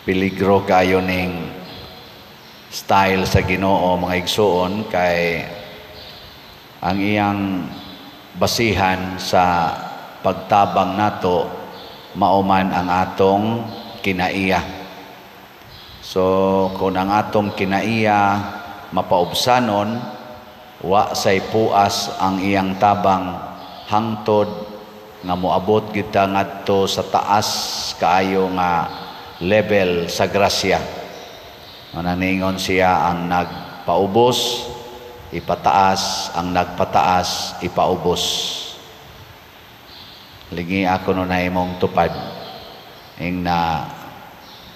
peligro kayo ning style sa Ginoo mga igsoon, kay ang iyang basihan sa pagtabang nato mauman ang atong kinaiya. So kung ang atong kinaiya mapaubsanon, wa say puas ang iyang tabang hangtod nga moabot kita ngadto sa taas kaayo nga level sa grasya. Mananingon siya, ang nagpaubos ipataas, ang nagpataas ipaubos. Lingi ako no na imong tupad ing na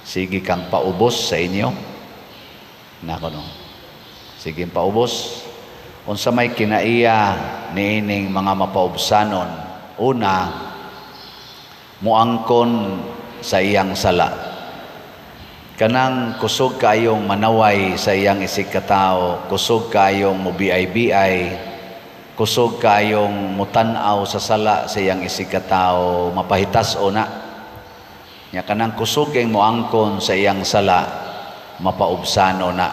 sige kang paubos sa inyo nako no, sige paubos. Unsa may kinaiya niining mga mapaubsanon, una muangkon sa iyang sala. Kanang kusog kayong manaway sa iyang isig katao, kusog kayong mubiay-biay, kusog kayong mutanaw sa sala sa iyang isig katao, mapahitas o na. Nya kanang kusog kayong muangkon sa iyang sala, mapaubsano na.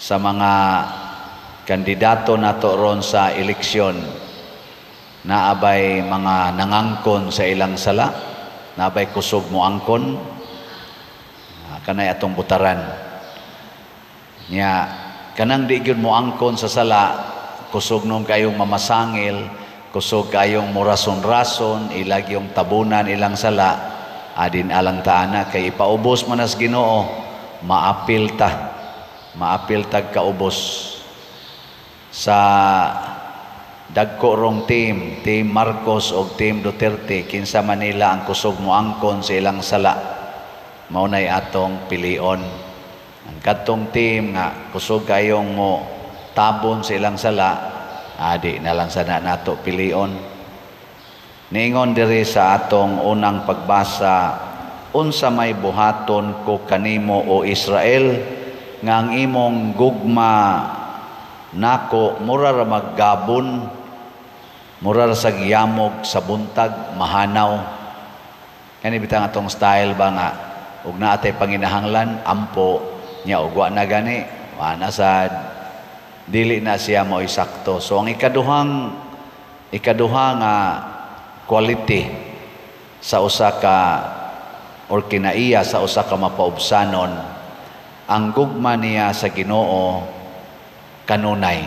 Sa mga kandidato nato ron sa eleksyon, naabay mga nangangkon sa ilang sala, naabay kusog muangkon, kanay atong butaran. Nya kanang di gyud mo angkon sa sala, kusog nung kayong mamasangil, kusog kayong murason-rason, ilag yung tabunan ilang sala, adin alang taana kay ipaubos man as Ginoo, maapil tag kaubos. Sa dagko rong team Marcos o team Duterte, kinsa Manila ang kusog mo angkon sa ilang sala, maunay atong pilion. Ang katong team nga kusog kayong mo tabon sa ilang sala, adi na lang sana nato pilion. Niingon diri sa atong unang pagbasa, unsa may buhaton ko kanimo o Israel, nga ang imong gugma nako mura ra maggabon, mura ra sa giyamog sa buntag mahanaw. Kani bitang atong style ba nga ug naa tay panginahanglan ampo nya ug wa na gani, wa na sad dili na siya mo isakto. So ang ikaduha nga quality sa usa ka or kinaiya sa usa ka mapaubsanon, ang gugma niya sa Ginoo kanunay.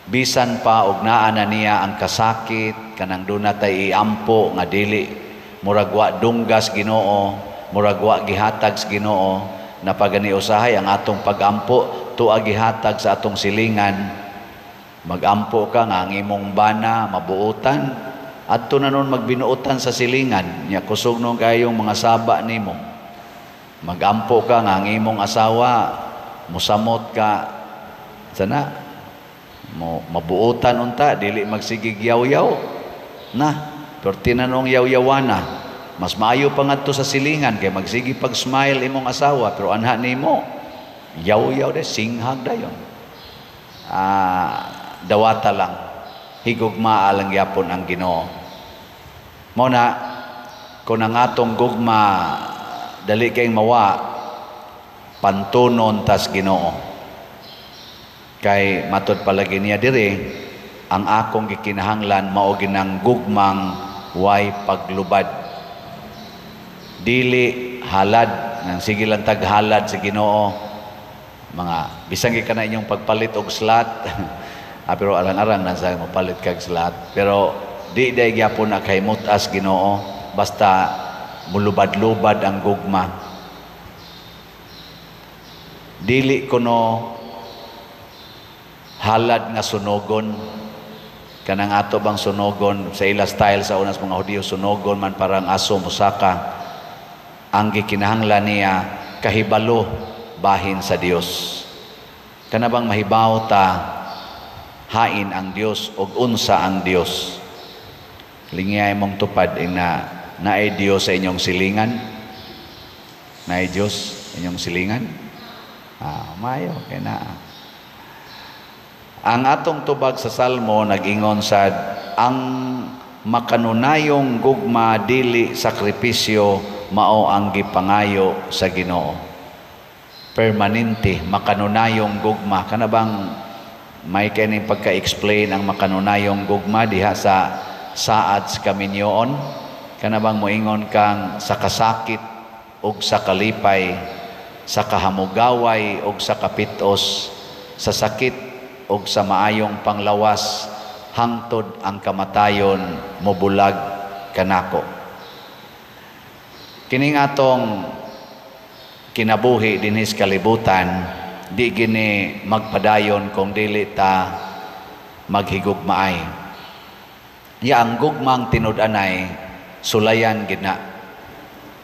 Bisan pa og naa na niya ang kasakit, kanang duna tay iampo nga dili murag wa dunggas Ginoo, murag wa gihatag sa Ginoo, na pagani usahay ang atong pagampo tuwa gihatag sa atong silingan. Magampo ka nga ang imong bana mabuutan, adto na nun magbinuutan sa silingan, nya kusog nung kayong mga saba nimo. Magampo ka nga ang imong asawa musamot ka sana mo mabuutan unta, dili magsigig yaw-yaw na, pero tinanong yaw-yawana, mas maayo pa ngadto sa silingan kay magsige pag smile imong asawa, pero anha nimo yaw-yaw de, singhag dayon. Dawata lang, higugma lang yapon ang Ginoo. Mao na kung ang atong gugma dali kayong mawa, pantunon tas Ginoo. Kay matod palagi niya diri, ang akong gikinahanglan mao ginang gugmang way paglubad. Dili halad, nang sige lang taghalad sa Ginoo. Mga bisan ka na inyong pagpalit og slot, pero arang-arang nang sa mapalit kag slot. Pero di day gyapon na kay mutas Ginoo, basta mulubad-lubad ang gugma. Dili kuno halad nga sunogon, kanang ato bang sunogon sa ila style sa unas mga Hudiyo, sunogon man parang aso musaka. Ang gikinahanglan niya kahibalo bahin sa Dios. Kana bang mahibaw ta hain ang Dios og unsa ang Dios. Lingiyay mong tupad na naay Dios sa inyong silingan. Naay Dios sa inyong silingan. Mayo kay na. Ang atong tubag sa Salmo nag-ingon sad, ang makanunayong gugma dili sakripisyo mao ang gipangayo sa Ginoo. Permanente, makanunayong gugma. Kana bang may kining pagka-explain ang makanunayong gugma diha sa saad sa kaminyoon? Kana bang moingon kang sa kasakit ug sa kalipay, sa kahamugaway ug sa kapitos, sa sakit ug sa maayong panglawas, hangtod ang kamatayon mobulag kanako. Kining atong kinabuhi dinhis kalibutan, di gini magpadayon kung dili ta maghigugmaay. Ya ang gugmang tinud-anay sulayan gid na,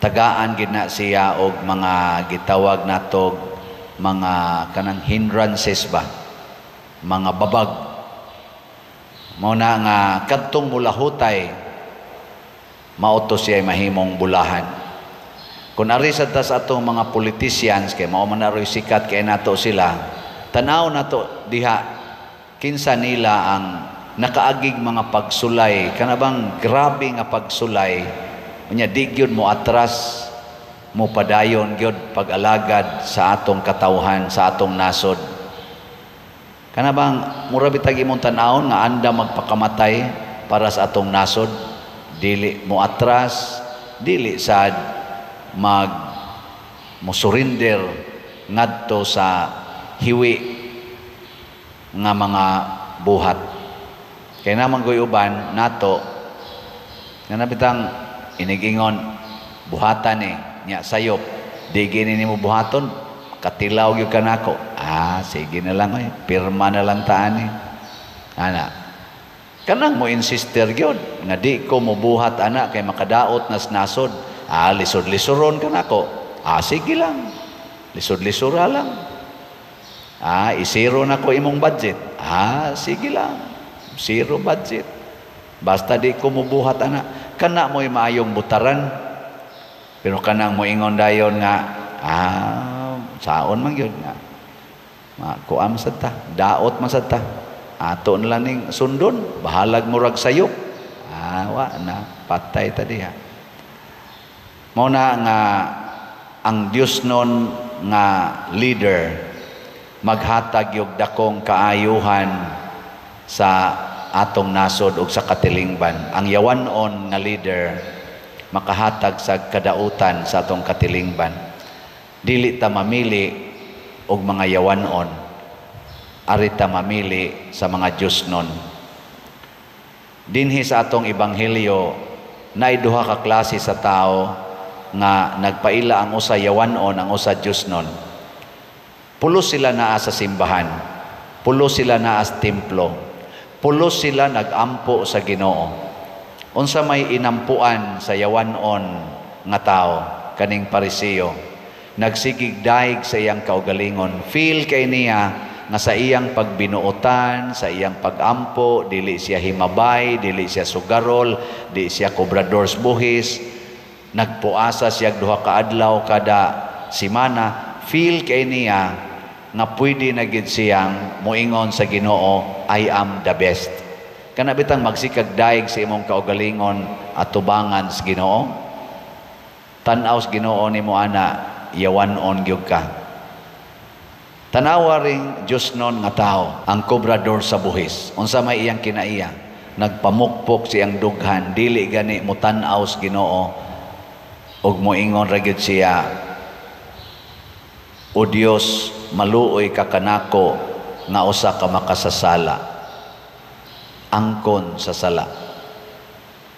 tagaan gid na siya og mga gitawag natog mga kanang hindrances ba, mga babag. Mao na nga kadtong bulahutay mauto siya mahimong bulahan. Kung ari sa tas atong mga politicians kay mao man aroy sikat kay nato sila, tanaw nato diha kinsa nila ang nakaagig mga pagsulay, kana bang grabe nga pagsulay, unya di gyud mo atras mo padayon gyud pag-alagad sa atong katawhan, sa atong nasod. Kana bang mura bitag imong tan-awon nga anda magpakamatay para sa atong nasod, dili mo atras, dili sad mo surrender ngadto sa hiwi nga mga buhat. Kaya naman ko'y uban nato nga nabitang inigingon buhatan nya sayop, di gini mo buhaton, katilaw yung kanako. Sige na lang pirma na lang taan ana. Kanang mo insister gyud nga di ko mobuhat ana kay makadaot nas nasod. Lisod-lisoron ka na ko. Sige lang. Lisod-lisura lang. Isiro na ko imong budget. Sige lang. Zero budget. Basta di ko mubuhat ana. Kana mo'y maayong butaran. Pero kanang mo ingon dayon nga, saon man yun nga. Kuam sad ta. Daot man sad ta. Ato na lang ning sundon. Bahalag murag sayop. Wa na. Patay ta diha. Mao na nga ang Dios nun nga leader maghatag yung dakong kaayuhan sa atong nasod ug sa katilingban. Ang yawanon nga leader makahatag sa kadautan sa atong katilingban. Dili ta mamili og mga yawanon, ari ta mamili sa mga Dios nun. Dinhi sa atong ebanghelyo naay duha ka klase sa tao nga nagpaila, ang usa yawanon, ang usa Diosnon. Pulos sila naa sa simbahan, pulos sila naa sa templo, pulos sila nagampo sa Ginoo. Unsa may inampuan sa yawanon nga tao, kaning Pariseo, nagsigig daig sa iyang kaugalingon. Feel kay niya nga sa iyang pagbinuotan, sa iyang pagampo, dili siya himabay, dili siya sugarol, dili siya kobrador sa buhis. Nagpuasa siya duha ka adlaw kada semana. Feel kay niya nga pwede na gid siyang moingon sa Ginoo, I am the best. Kana bitang magsikag daig sa imong kaugalingon at tubangan sa Ginoo. Tan-aw sa Ginoo nimo ana, yawanon gyud ka. Tanawa ring Dios non nga tao, ang kobrador sa buhis. Unsa may iyang kinaiya? Nagpamukpok siyang dughan, dili gani mo tan-aw sa Ginoo. Og moingon ra gyud siya, O Dios, maluoy ka kanako nga usa ka makasasala. Angkon sa sala.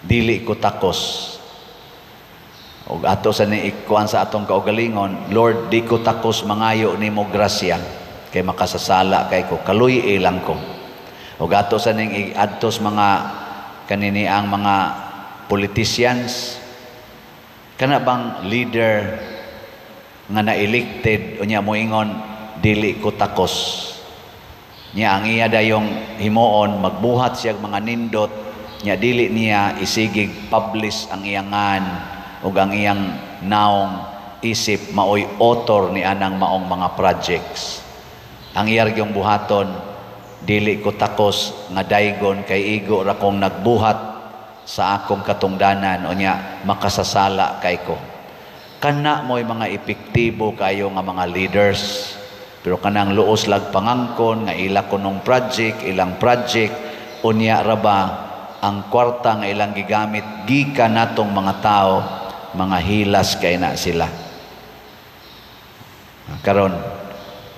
Dili ko takos. Og ato sa niikuan sa atong kaugalingon, Lord, di ko takos mangayo nimo grasya kay makasasala kay ko, kaluy ilang ko. Og ato sa ning adtos mga kanini ang mga politicians, kana bang leader nga na-elected unya moingon dili ko takos. Nya ang iya dayong himuon magbuhat siya mga nindot, nya dili niya isigig publish ang iyangan ug ang iyang naong isip maoy author ni anang maong mga projects. Ang iyar gyung buhaton, dili ko takos nga daygon kay igo ra kong nagbuhat sa akong katungdanan, o niya makasasala kay ko. kana mo'y mga epektibo kayo nga mga leaders. Pero kanang luos lag pangangkon nga ila kunong project, ilang project, unya ra ba ang kwarta nga ilang gigamit gikan natong mga tao, mga hilas kay na sila. Karon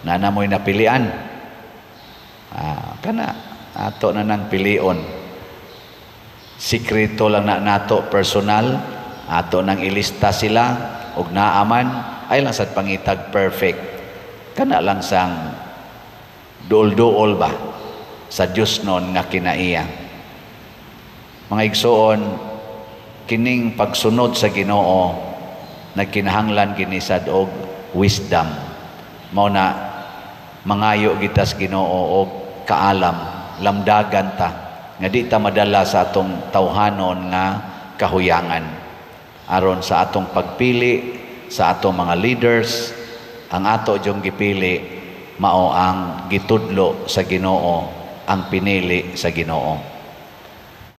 na mo'y napilian. Kana ato na nang pilion. Sikreto lang na nato personal, ato nang ilista sila og naaman ay lang sad pangitag perfect. Kana lang sang duol-duol ba sa Dios non nga kinaiya. Mga igsoon, kining pagsunod sa Ginoo nagkinahanglan gini sad og wisdom. Mao na mangayo gitas Ginoo og kaalam, lamdagan ta nga di ta madala sa atong tawhanon nga kahuyangan. Aron sa atong pagpili sa atong mga leaders, ang ato diyong gipili mao ang gitudlo sa Ginoo, ang pinili sa Ginoo.